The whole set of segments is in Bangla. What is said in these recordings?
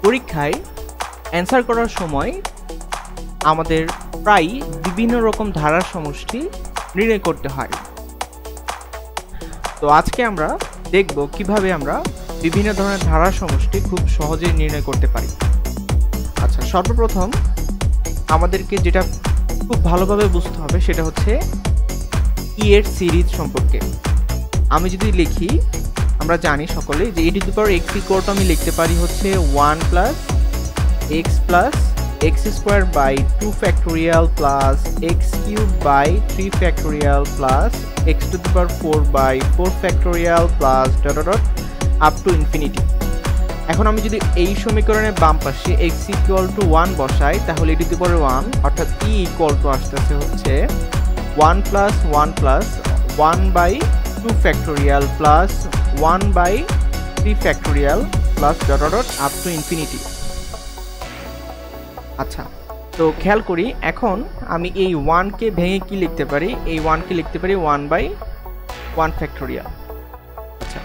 পরীক্ষায় অ্যান্সার করার সময় আমাদের প্রায় বিভিন্ন রকম ধারার সমষ্টি নির্ণয় করতে হয়। তো আজকে আমরা দেখব কিভাবে আমরা বিভিন্ন ধরনের ধারার সমষ্টি খুব সহজেই নির্ণয় করতে পারি। আচ্ছা, সর্বপ্রথম আমাদেরকে যেটা খুব ভালোভাবে বুঝতে হবে সেটা হচ্ছে ই এর সিরিজ সম্পর্কে। আমি যদি লিখি, আমরা জানি সকলে যে e to the power x equal to আমি লিখতে পারি হচ্ছে 1 plus x square by 2 factorial plus x cube by 3 factorial plus x to the power 4 by 4 factorial plus dot dot up to infinity. এখন আমি যদি এই সমীকরণের বাম পাশে x ইকুয়াল টু 1 বসাই, তাহলে e টু দি পাওয়ার 1 অর্থাৎ e ইকুয়াল টু আসতেছে হচ্ছে 1 plus 1 plus 1 by 2 factorial plus 1 by 3 factorial plus dot dot up to infinity. আচ্ছা, তো খেয়াল করি, এখন আমি এই 1 কে ভেঙে কি লিখতে পারি? এই 1 কে লিখতে পারি 1 বাই 1 ফ্যাক্টোরিয়াল। আচ্ছা,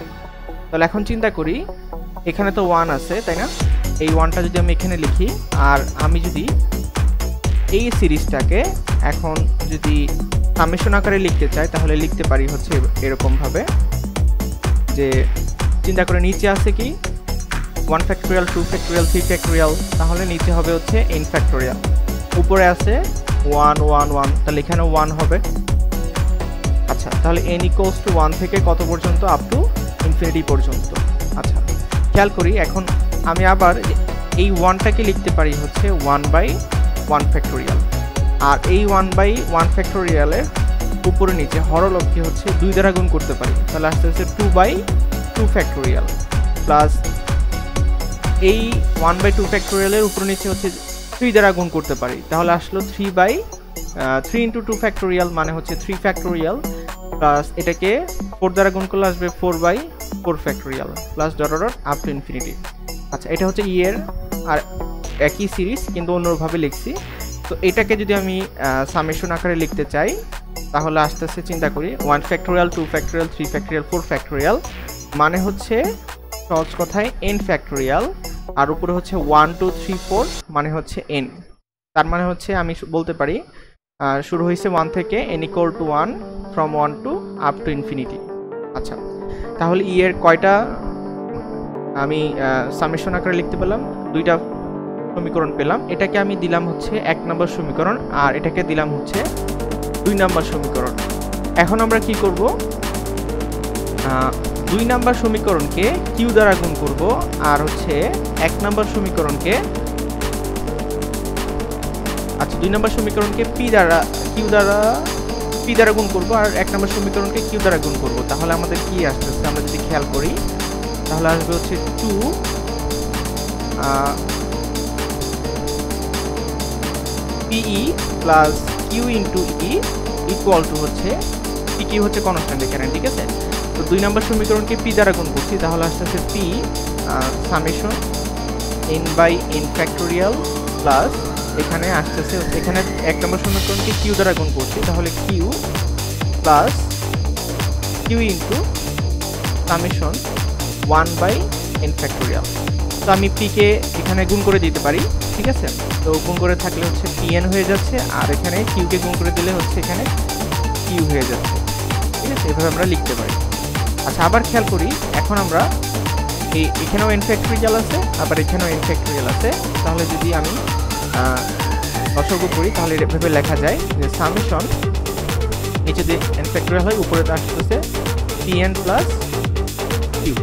তাহলে এখন চিন্তা করি, এখানে তো 1 আছে, তাই না? এই 1টা যদি আমি এখানে লিখি, আর আমি যদি এই সিরিজটাকে এখন যদি সামেশন আকারে লিখতে চাই, তাহলে লিখতে পারি হচ্ছে এরকম ভাবে, যে চিন্তা করে নিচে আছে কি 1 ফ্যাক্টোরিয়াল 2 ফ্যাক্টোরিয়াল 3 ফ্যাক্টোরিয়াল, তাহলে নিচে হবে হচ্ছে n ফ্যাক্টোরিয়াল, উপরে আছে 1 1 1, তাহলে এখানে 1 হবে। আচ্ছা, তাহলে n ইকুয়ালস টু 1 থেকে কত পর্যন্ত? আপ টু ইনফিনিটি পর্যন্ত। আচ্ছা, খেয়াল করি, এখন আমি আবার এই 1টাকে লিখতে পারি হচ্ছে 1 বাই 1 ফ্যাক্টোরিয়াল, আর এই 1 বাই 1 ফ্যাক্টোরিয়ালের উপরে নিচে হরলব্ধি হচ্ছে 2 দ্বারা গুণ করতে পারি, তাহলে আসতে হচ্ছে 2 বাই 2 ফ্যাক্টোরিয়াল প্লাস এই 1 বাই 2 ফ্যাক্টোরিয়ালের উপরে নিচে হচ্ছে 3 দ্বারা গুণ করতে পারি, তাহলে আসলো 3 বাই 3 ইন্টু 2 ফ্যাক্টোরিয়াল মানে হচ্ছে 3 ফ্যাক্টোরিয়াল প্লাস এটাকে 4 দ্বারা গুণ করলে আসবে 4 by 4 factorial plus dot dot up to infinity. আচ্ছা, এটা হচ্ছে ই এর আর একই সিরিজ কিন্তু অন্যভাবে লিখছি। তো এটাকে যদি আমি সামেশন আকারে লিখতে চাই, তাহলে আস্তে আস্তে চিন্তা করি 1 ফ্যাক্টোরিয়াল 2 ফ্যাক্টোরিয়াল 3 ফ্যাক্টোরিয়াল 4 ফ্যাক্টোরিয়াল মানে হচ্ছে সহজ কথায় n ফ্যাক্টোরিয়াল, আর উপরে হচ্ছে 1 2 3 4 মানে হচ্ছে n। তার মানে হচ্ছে আমি বলতে পারি শুরু হয়েছে 1 থেকে n equal to 1 from 1 to up to infinity. আচ্ছা, তাহলে ই এর কয়টা আমি সামেশন আকারে লিখতে পেলাম? 2টা সমীকরণ পেলাম। এটাকে আমি দিলাম হচ্ছে 1 নম্বর সমীকরণ, আর এটাকে দিলাম হচ্ছে 2 নম্বর সমীকরণ। এখন আমরা কি করব? 2 নম্বর সমীকরণকে কিউ দ্বারা গুণ করব, আর হচ্ছে 1 নম্বর সমীকরণকে 2 নম্বর সমীকরণকে পি দ্বারা গুণ করব, আর 1 নম্বর সমীকরণকে কিউ দ্বারা গুণ করব। তাহলে আমাদের কি আসতেছে আমরা যদি খেয়াল করি, তাহলে আসবে হচ্ছে 2 PE plus q into e equal to হচ্ছে পি কিউ হচ্ছে কনস্ট্যান্ট এখানে, ঠিক আছে? তো 2 নম্বর সমীকরণকে পি দ্বারা গুণ করছি, তাহলে আসতেছে p summation n by n factorial plus এখানে আসতেছে, এখানে 1 নম্বর সমীকরণকে কিউ দ্বারা গুণ করছি, তাহলে q plus q into summation 1 by n factorial. তো আমি পি কে এখানে গুণ করে দিতে পারি, ঠিক আছে? তো গুণ করে থাকলে হচ্ছে pn হয়ে যাচ্ছে, আর এখানে কিউ কে গুণ করে দিলে হচ্ছে এখানে কিউ হয়ে যাচ্ছে, ঠিক আছে? এভাবে আমরা লিখতে পারি। আচ্ছা, আবার খেয়াল করি, এখন আমরা এখানেও n ফ্যাক্টোরিয়াল আছে, আবার এখানেও n ফ্যাক্টোরিয়াল আছে, তাহলে যদি আমি লসাগু করি, তাহলে এভাবে লেখা যায় যে সামেশন নিচে দিয়ে n ফ্যাক্টোরিয়াল হয়, উপরে আসতেছে pn প্লাস কিউ।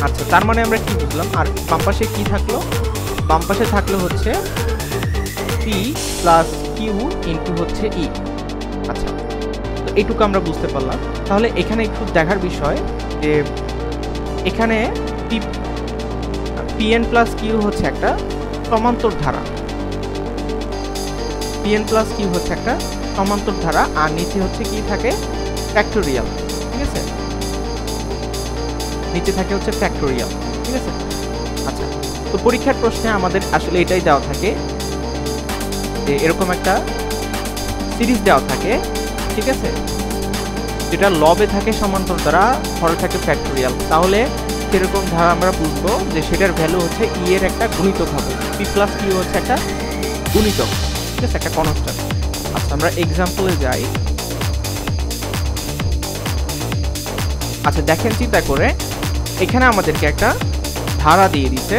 আচ্ছা, তার মানে আমরা কি বুঝলাম? আর বাম পাশে কি থাকলো? বাম পাশে থাকলো হচ্ছে পি প্লাস কিউ ইন্টু হচ্ছে ই। আচ্ছা, তো এইটুকু আমরা বুঝতে পারলাম। তাহলে এখানে একটু দেখার বিষয় যে এখানে পিএন প্লাস কিউ হচ্ছে একটা সমান্তর ধারা, পিএন প্লাস কিউ হচ্ছে একটা সমান্তর ধারা, আর নিচে হচ্ছে কি থাকে? ফ্যাক্টোরিয়াল, ঠিক আছে? নিচে থাকে হচ্ছে ফ্যাক্টোরিয়াল, ঠিক আছে? আচ্ছা, তো পরীক্ষার প্রশ্নে আমাদের আসলে এটাই দেওয়া থাকে যে এরকম একটা সিরিজ দেওয়া থাকে, ঠিক আছে, যেটা লবে থাকে সমান্তর দ্বারা, হরে থাকে ফ্যাক্টোরিয়াল। তাহলে সেরকম ধারা আমরা বুঝবো যে সেটার ভ্যালু হচ্ছে ই এর একটা গুণিতক হবে, পি প্লাস কিউ হচ্ছে একটা গুণিতক, ঠিক আছে, একটা কনস্ট্যান্ট। আচ্ছা আমরা এক্সাম্পলে যাই। আচ্ছা দেখেন চিন্তা করে এখানে আমাদেরকে একটা ধারা দিয়ে দিতে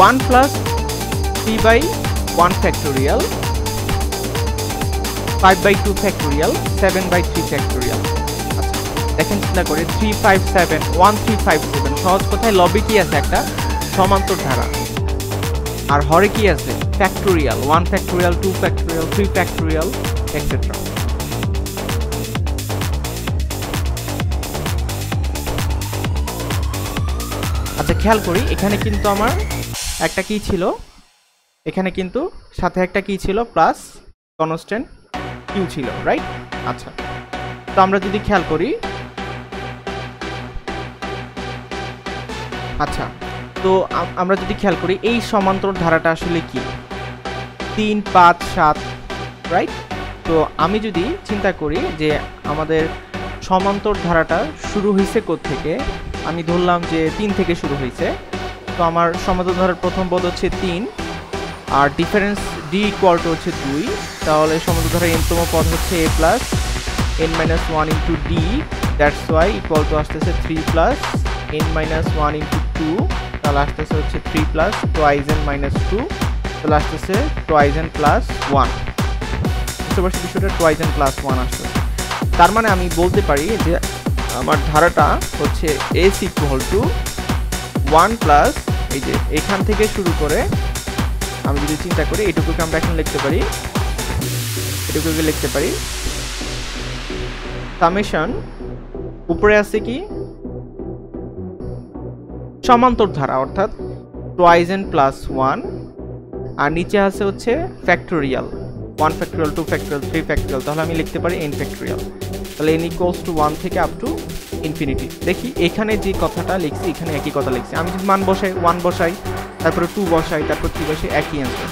1 প্লাস 3/1 ফ্যাক্টোরিয়াল, 5/2 ফ্যাক্টোরিয়াল, 7/3 ফ্যাক্টোরিয়াল। আচ্ছা দেখেন চিন্তা করে 357 1357, সহজ কথায় লবে কি আছে একটা সমান্তর ধারা, আর হরে কি আছে factorial, 1 factorial, 2 factorial, 3 factorial etcetera. আচ্ছা খেয়াল করি এখানে কিন্তু আমার একটা কি ছিল, এখানে কিন্তু সাথে একটা কি ছিল প্লাস কনস্ট্যান্ট কিউ ছিল, রাইট? আচ্ছা তো আমরা যদি খেয়াল করি, আচ্ছা তো আমরা যদি খেয়াল করি এই সমান্তর ধারাটা আসলে কি 3 5 7, রাইট? তো আমি যদি চিন্তা করি যে আমাদের সমান্তর ধারাটা শুরু হয়েছে কোত্থেকে, আমি ধরলাম যে 3 থেকে শুরু হয়েছে, তো আমার সমান্তর ধারার প্রথম পদ হচ্ছে 3 আর ডিফারেন্স ডি ইকুয়াল টু হচ্ছে 2, তাহলে সমান্তর ধারার এনতম পদ হচ্ছে a plus n-1 into D, that's why equal to আসতেছে 3 প্লাস n-1 ইন্টু 2, তাহলে আসতেছে হচ্ছে 3 প্লাস টোয়াইজ n মাইনাস 2, তাহলে আসতেছে টোয়াইজ n প্লাস 1, বুঝতে পারছি বিষয়টা, টোয়াইজ n প্লাস 1 আসছে। তার মানে আমি বলতে পারি যে আমার ধারাটা হচ্ছে s ইকুয়াল টু 1 প্লাস এই যে এখান থেকে শুরু করে আমি যদি চিন্তা করি এটুকুকে আমরা এখন লিখতে পারি, এটুকুকে লিখতে পারি সামেশন, উপরে আছে কি সমান্তর ধারা অর্থাৎ টোয়াইজ n প্লাস 1, আর নিচে আছে হচ্ছে ফ্যাক্টোরিয়াল, 1 ফ্যাক্টোরিয়াল, 2 ফ্যাক্টোরিয়াল, 3 ফ্যাক্টোরিয়াল, তাহলে আমি লিখতে পারি n ফ্যাক্টোরিয়াল, তাহলে n ইকুয়ালস টু 1 থেকে আপ টু ইনফিনিটি। দেখি এখানে যে কথাটা লিখছি এখানে একই কথা লিখছি, আমি যদি মান বসাই 1 বসাই, তারপরে 2 বসাই, তারপর 3 বসাই, একই অ্যান্সার।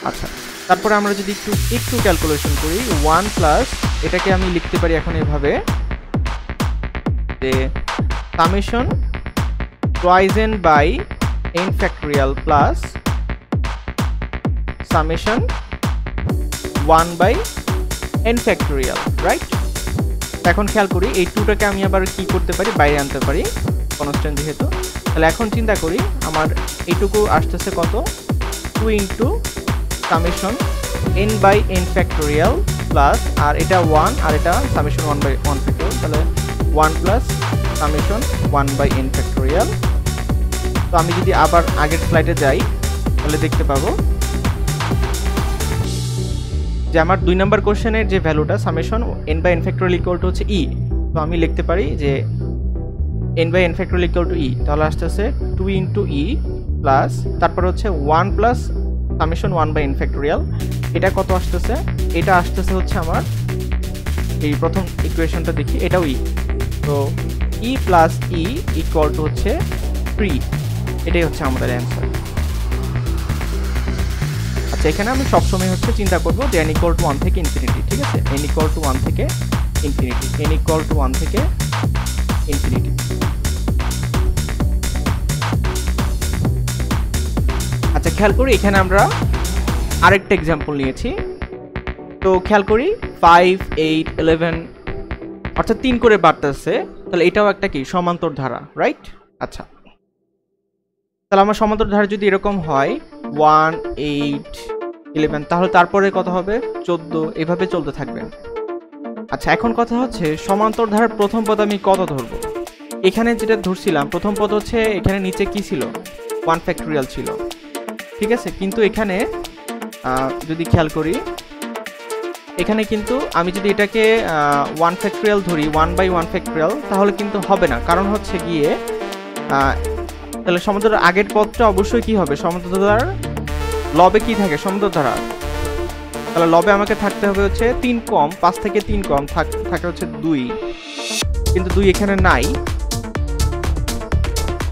আচ্ছা তারপরে আমরা যদি একটু ক্যালকুলেশন করি 1 প্লাস এটাকে আমি লিখতে পারি এখন এভাবে যে summation twice n by n factorial plus summation 1 by n factorial, right? এখন খেয়াল করি এই 2টাকে আমি আবার কি করতে পারি, বাইরে আনতে পারি কনস্ট্যান্ট যেহেতু, তাহলে এখন চিন্তা করি আমার এইটুকু আসতেছে কত 2 into summation n by n factorial plus, আর এটা 1 আর এটা সামেশন 1 বাই 1 ফ্যাক্টোরিয়াল, তাহলে 1 plus summation 1 by n factorial. তো আমি যদি আবার আগের স্লাইডে যাই তাহলে দেখতে পাবো যে আমার 2 নম্বর কোশ্চেনের যে ভ্যালুটা summation n by n factorial equal to হচ্ছে e, তো আমি লিখতে পারি যে n by n factorial equal to e, তাহলে আসতেছে 2 ইন্টু e প্লাস তারপর হচ্ছে 1 plus summation 1 by n factorial, এটা কত আসতেছে, এটা আসতেছে হচ্ছে আমার এই প্রথম ইকুয়েশনটা দেখি এটাও e, তো e plus e equal to হচ্ছে 3, এটাই হচ্ছে আমাদের অ্যান্সার। আচ্ছা এখানে আমি সবসময় হচ্ছে চিন্তা করবো যে n ইকুয়াল টু 1 থেকে ইনফিনিটি, ঠিক আছে, n ইকুয়াল টু 1 থেকে ইনফিনিটি, n ইকুয়াল টু 1 থেকে ইনফিনিটি। আচ্ছা খেয়াল করি এখানে আমরা আরেকটা এক্সাম্পল নিয়েছি, তো খেয়াল করি 5 8 11 অর্থাৎ 3 করে বাড়তেছে, তাহলে এটাও একটা কি সমান্তর ধারা, রাইট? আচ্ছা তাহলে আমার সমান্তর ধারা যদি এরকম হয় 1 8 11, তাহলে তারপরে কত হবে 14, এভাবে চলতে থাকবে। আচ্ছা এখন কথা হচ্ছে সমান্তর ধারার প্রথম পদ আমি কত ধরবো, এখানে যেটা ধরছিলাম প্রথম পদ হচ্ছে এখানে নিচে কি ছিল 1 ফ্যাক্টোরিয়াল ছিল, ঠিক আছে, কিন্তু এখানে যদি খেয়াল করি এখানে কিন্তু আমি যদি এটাকে 1 ফ্যাক্টোরিয়াল ধরি 1 বাই 1 ফ্যাক্টোরিয়াল তাহলে কিন্তু হবে না, কারণ হচ্ছে গিয়ে তাহলে সমান্তর আগের পদটা অবশ্যই কি হবে সমান্তর ধারার লবে কি থাকে সমান্তর ধারা, তাহলে লবে আমাকে থাকতে হবে হচ্ছে 3 কম, 5 থেকে 3 কম থাকে হচ্ছে 2, কিন্তু 2 এখানে নাই,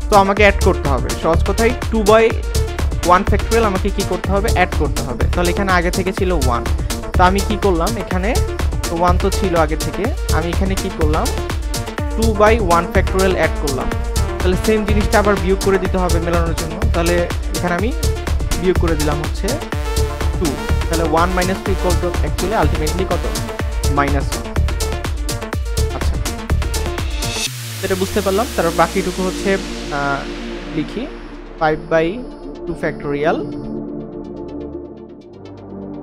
তো আমাকে অ্যাড করতে হবে, সহজ কথাই 2 বাই 1 ফ্যাক্টোরিয়াল আমাকে কি করতে হবে অ্যাড করতে হবে, তাহলে এখানে আগে থেকে ছিল 1, তো আমি কি করলাম এখানে 1 তো ছিল আগে থেকে, আমি এখানে কি করলাম 2/1 ফ্যাক্টোরিয়াল অ্যাড করলাম, তাহলে সেম জিনিসটা আবার বিয়োগ করে দিতে হবে মেলানোর জন্য। তাহলে এখানে আমি বিয়োগ করে দিলাম হচ্ছে 2, তাহলে 1 - 2 ইকুয়াল টু অ্যাকচুয়ালি আলটিমেটলি কত? -1। আচ্ছা, এটা বুঝতে পারলাম। তারপর বাকিটুকু হচ্ছে লিখি 5/2 ফ্যাক্টোরিয়াল,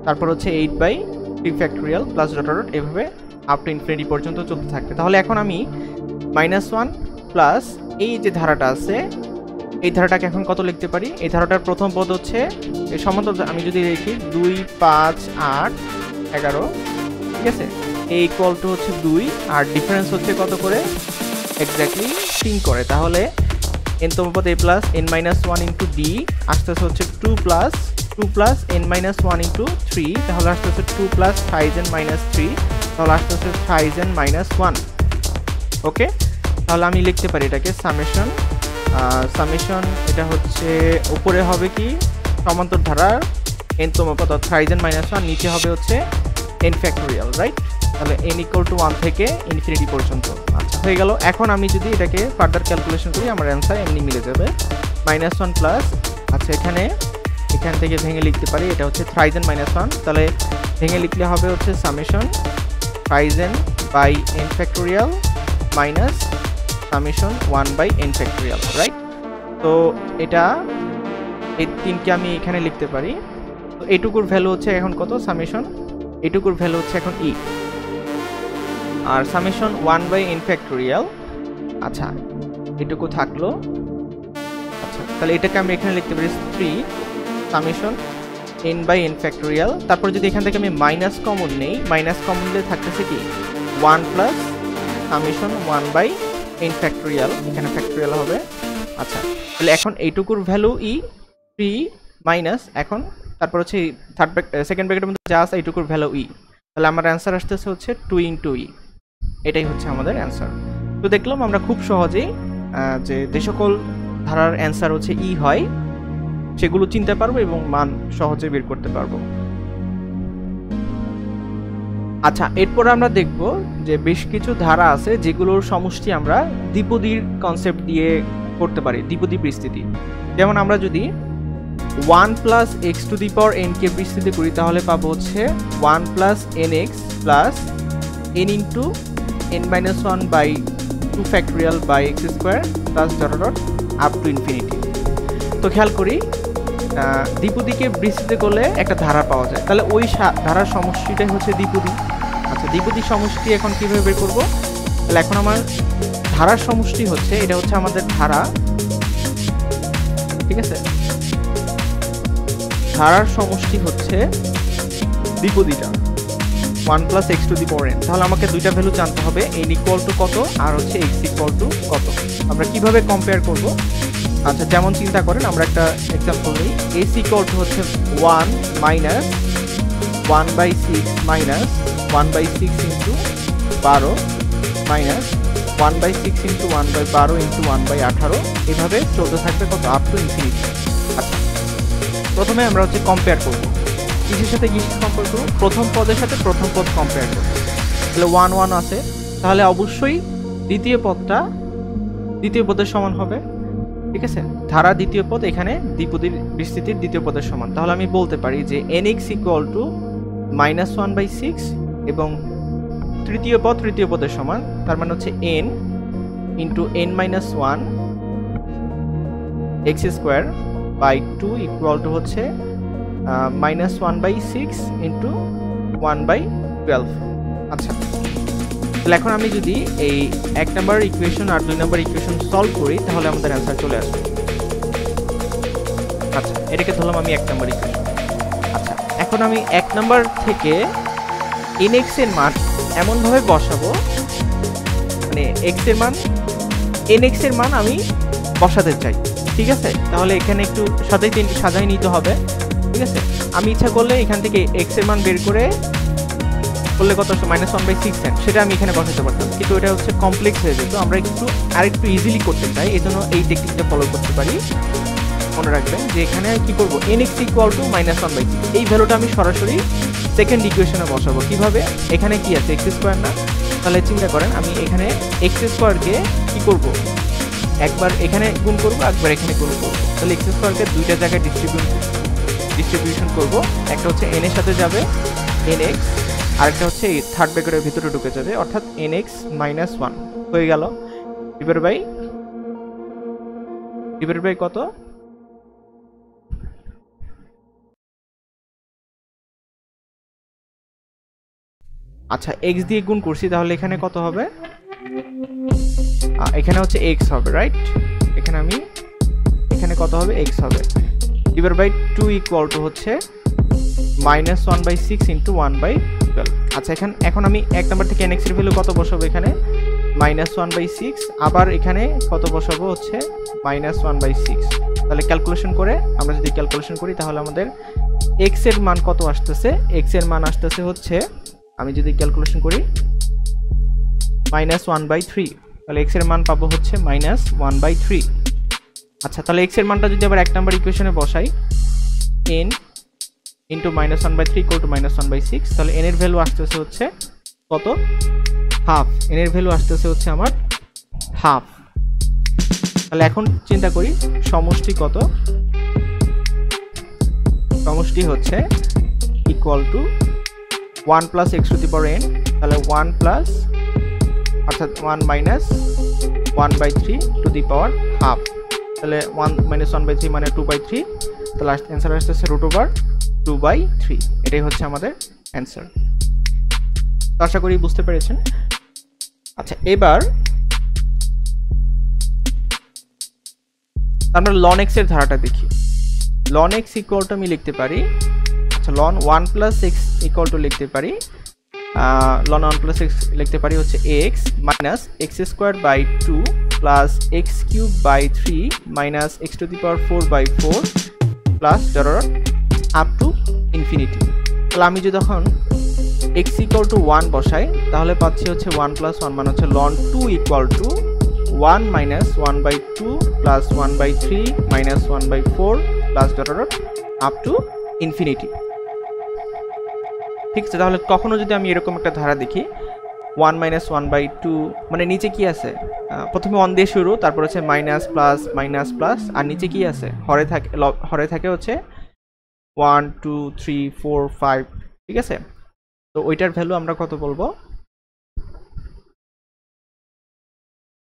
তারপর হচ্ছে 8/3 ফ্যাক্টোরিয়াল প্লাস ডট ডট এভাবে আপ টু ইনফিনিটি পর্যন্ত চলতে থাকবে। তাহলে এখন আমি -1 প্লাস এই যে ধারাটা আছে এই ধারাটাকে এখন কত লিখতে পারি? এই ধারাটার প্রথম পদ হচ্ছে এই সমান্তর, আমি যদি লিখি 2, 5, 8, 11, ঠিক আছে, এই ইকুয়াল টু হচ্ছে 2 আর ডিফারেন্স হচ্ছে কত করে? এক্স্যাক্টলি 3 করে। তাহলে n তম পদ a plus n minus 1 into d আসতেছে হচ্ছে 2 প্লাস n মাইনাস 1 ইন্টু 3, তাহলে আসতেছে 2 প্লাস 5n মাইনাস 3, তাহলে আসতেছে 5n মাইনাস 1। ওকে, তাহলে আমি লিখতে পারি এটাকে সামেশন, এটা হচ্ছে উপরে হবে কি সমান্তর ধারার n তম পদ 5n মাইনাস 1, নিচে হবে হচ্ছে n ফ্যাক্টোরিয়াল, রাইট? তাহলে n ইকুয়াল টু 1 থেকে ইনফিনিটি পর্যন্ত। আচ্ছা, হয়ে গেল। এখন আমি যদি এটাকে ফার্দার ক্যালকুলেশন করি আমার অ্যান্সার এমনি মিলে যাবে -1 প্লাস, আচ্ছা এখান থেকে ভেঙে লিখতে পারি এটা হচ্ছে 5n মাইনাস 1, তাহলে ভেঙে লিখলে হবে হচ্ছে summation 5n by n factorial minus summation 1/n factorial, right? তো এটা এই তিনকে আমি এখানে লিখতে পারি। তো এইটুকুর ভ্যালু হচ্ছে এখন কত? সামেশন এইটুকুর ভ্যালু হচ্ছে এখন e, আর সামেশন 1/n ফ্যাক্টোরিয়াল, আচ্ছা এটুকু থাকলো। আচ্ছা, তাহলে এটাকে আমি এখানে লিখতে পারি 3 সামেশন n/n ফ্যাক্টোরিয়াল, তারপর যদি এখান থেকে আমি মাইনাস কমন নেই, মাইনাস কমন নিলে থাকতেছে কি 1 প্লাস সামেশন 1/n ফ্যাক্টোরিয়াল, এখানে ফ্যাক্টোরিয়াল হবে। আচ্ছা, তাহলে এখন এইটুকুর ভ্যালু e, 3 মাইনাস এখন তারপর হচ্ছে সেকেন্ড ব্র্যাকেটের মধ্যে যা আছে এইটুকুর ভ্যালু e, তাহলে আমার অ্যান্সার আসতেছে হচ্ছে 2 ইন্টু e। এটাই হচ্ছে আমাদের অ্যান্সার। তো দেখলাম আমরা খুব সহজেই যে সকল ধারার অ্যান্সার হচ্ছে ই হয় সেগুলো চিনতে পারবো এবং মান সহজে বের করতে পারবো। আচ্ছা, এরপর আমরা দেখব যে বেশ কিছু ধারা আছে যেগুলোর সমষ্টি আমরা দ্বিপদীর কনসেপ্ট দিয়ে করতে পারি, দ্বিপদী বিস্তৃতি। যেমন আমরা যদি 1 plus x to the power n কে বিস্তৃত করি তাহলে পাবো হচ্ছে 1 plus nx plus n into n minus 1 by 2 factorial by x square plus dot dot up to infinity. তো খেয়াল করি দ্বিপদীকে বিস্তৃত করলে একটা ধারা পাওয়া যায়, তাহলে ওই ধারার সমষ্টিটাই হচ্ছে দ্বিপদী। আচ্ছা, দ্বিপদীর সমষ্টি এখন কিভাবে বের করবো? তাহলে এখন আমার ধারার সমষ্টি হচ্ছে, এটা হচ্ছে আমাদের ধারা, ঠিক আছে, ধারার সমষ্টি হচ্ছে দ্বিপদীটা 1 plus x to the power n। তাহলে আমাকে দুইটা ভ্যালু জানতে হবে, n ইকুয়াল টু কত আর হচ্ছে x ইকুয়াল টু কত। আমরা কিভাবে কম্পেয়ার করব? আচ্ছা, যেমন চিন্তা করেন আমরা একটা এক্সাম্পল নিই, s ইকুয়াল টু হচ্ছে 1 minus 1/6 minus 1/6 into 12 minus 1/6 into 1/12 into 1/18, এভাবে চলতে থাকবে কত? Up to infinity. আচ্ছা, প্রথমে আমরা হচ্ছে কম্পেয়ার করব, কিসের সাথে কিসের কম্পেয়ার করব? প্রথম পদের সাথে প্রথম পদ কম্পেয়ার করব। তাহলে 1 1 আছে, তাহলে অবশ্যই দ্বিতীয় পদটা দ্বিতীয় পদের সমান হবে, ঠিক আছে? ধারা দ্বিতীয় পদ এখানে দ্বিপদীর বিস্তৃতির দ্বিতীয় পদের সমান। তাহলে আমি বলতে পারি যে nx ইকুয়াল টু -1/6 এবং তৃতীয় পদ তৃতীয় পদের সমান, তার মানে হচ্ছে n into n minus 1 x square by 2 equal to হচ্ছে -1/6 ইন্টু 1/12। আচ্ছা, তাহলে এখন আমি যদি এই 1 নম্বর ইকুয়েশন আর 2 নম্বর ইকুয়েশন সলভ করি তাহলে আমাদের অ্যান্সার চলে আসবে। আচ্ছা, এটাকে ধরলাম আমি 1 নম্বর ইকুয়েশন। আচ্ছা, এখন আমি 1 নম্বর থেকে nx এর মান এমনভাবে বসাবো, মানে x এর মান nx এর মান আমি বসাতে চাই, ঠিক আছে? তাহলে এখানে একটু সাজাই নিতে হবে, ঠিক আছে? আমি ইচ্ছা করলে এখান থেকে x এর মান বের করে করলে কত আসে -1/6, সেটা আমি এখানে বসাতে পারতাম, কিন্তু এটা হচ্ছে কমপ্লেক্স হয়ে যেত। আমরা আরেকটু ইজিলি করতে চাই, এই জন্য এই টেকনিকটা ফলো করতে পারি। মনে রাখবেন যে এখানে কি করব, nx ইকুয়াল টু -1/6, এই ভ্যালুটা আমি সরাসরি সেকেন্ড ইকুয়েশনে বসাবো। কিভাবে? এখানে কি আছে? এক্স স্কোয়ার না, তাহলে চিন্তা করেন আমি এখানে এক্স স্কোয়ারকে কি করব, একবার এখানে গুণ করব, একবার এখানে গুণ করব। তাহলে এক্স স্কোয়ারকে দুইটা জায়গায় ডিস্ট্রিবিউশন করব। একটা হচ্ছে এন এর সাথে যাবে এন এক্স, আরেকটা হচ্ছে এই থার্ড ব্র্যাকেটের ভিতরে ঢুকে যাবে, অর্থাৎ এন এক্স মাইনাস ওয়ান হয়ে গেল। ডিভাইড বাই কত, আচ্ছা এক্স দিয়ে গুণ করছি, তাহলে এখানে কত হবে, এখানে হচ্ছে এক্স হবে, রাইট? এখানে কত হবে, এক্স হবে। ডিভাইড বাই 2 ইকুয়াল টু হচ্ছে -1/6 ইন্টু 1/12। আচ্ছা এখন আমি এক নাম্বার থেকে nx এর ভ্যালু কত বসাবো, এখানে -1/6, আবার এখানে কত বসাবো, হচ্ছে -1/6। তাহলে ক্যালকুলেশন করে আমরা যদি ক্যালকুলেশন করি তাহলে আমাদের x এর মান কত আসতেছে, x এর মান আসতেছে হচ্ছে, আমি যদি ক্যালকুলেশন করি -1/3, তাহলে x এর মান পাবো হচ্ছে -1/3। আচ্ছা তাহলে x এর মানটা যদি আবার এক নাম্বার ইকুয়েশনে বসাই, n ইন্টু -1/3 ইকুয়াল টু -1/6, তাহলে n এর ভ্যালু আসতেছে হচ্ছে কত, হাফ। n এর ভ্যালু আসতেছে হচ্ছে আমার হাফ। তাহলে এখন চিন্তা করি সমষ্টি কত, সমষ্টি হচ্ছে equal to 1 plus x to the power n, তাহলে 1 প্লাস অর্থাৎ 1 minus 1/3 two the power half, তাহলে 1 মাইনাস 1/3 মানে 2/3, তাহলে অ্যান্সার আসতেছে √2/3। এটাই হচ্ছে আমাদের অ্যান্সার। আশা করি বুঝতে পেরেছেন। আচ্ছা এবার আমরা ln x এর ধারাটা দেখি। ln x ইকুয়াল টু আমি লিখতে পারি, আচ্ছা ln 1 plus x equal two লিখতে পারি, ln 1 প্লাস x লিখতে পারি হচ্ছে x minus x square by 2 plus x cube by 3 minus x to the power 4/4 plus dot up to infinity. তাহলে আমি যদি তখন x ইকুয়াল টু 1 বসাই তাহলে পাচ্ছি হচ্ছে 1 প্লাস 1 মানে হচ্ছে ln 2 equal to 1 minus 1/2 plus 1/3 minus 1/4 plus dot up to infinity. ঠিক আছে, তাহলে কখনো যদি আমি এরকম একটা ধারা দেখি 1 মাইনাস 1/2, মানে নিচে কি আছে, প্রথমে 1 দিয়ে শুরু, তারপর হচ্ছে মাইনাস প্লাস, আর নিচে কি আছে, হরে থাকে হচ্ছে 1 2 3 4 5, ঠিক আছে? তো ওইটার ভ্যালু আমরা কত বলবো,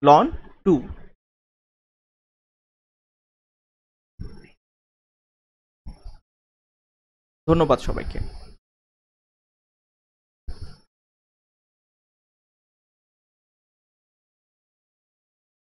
ln 2। ধন্যবাদ সবাইকে।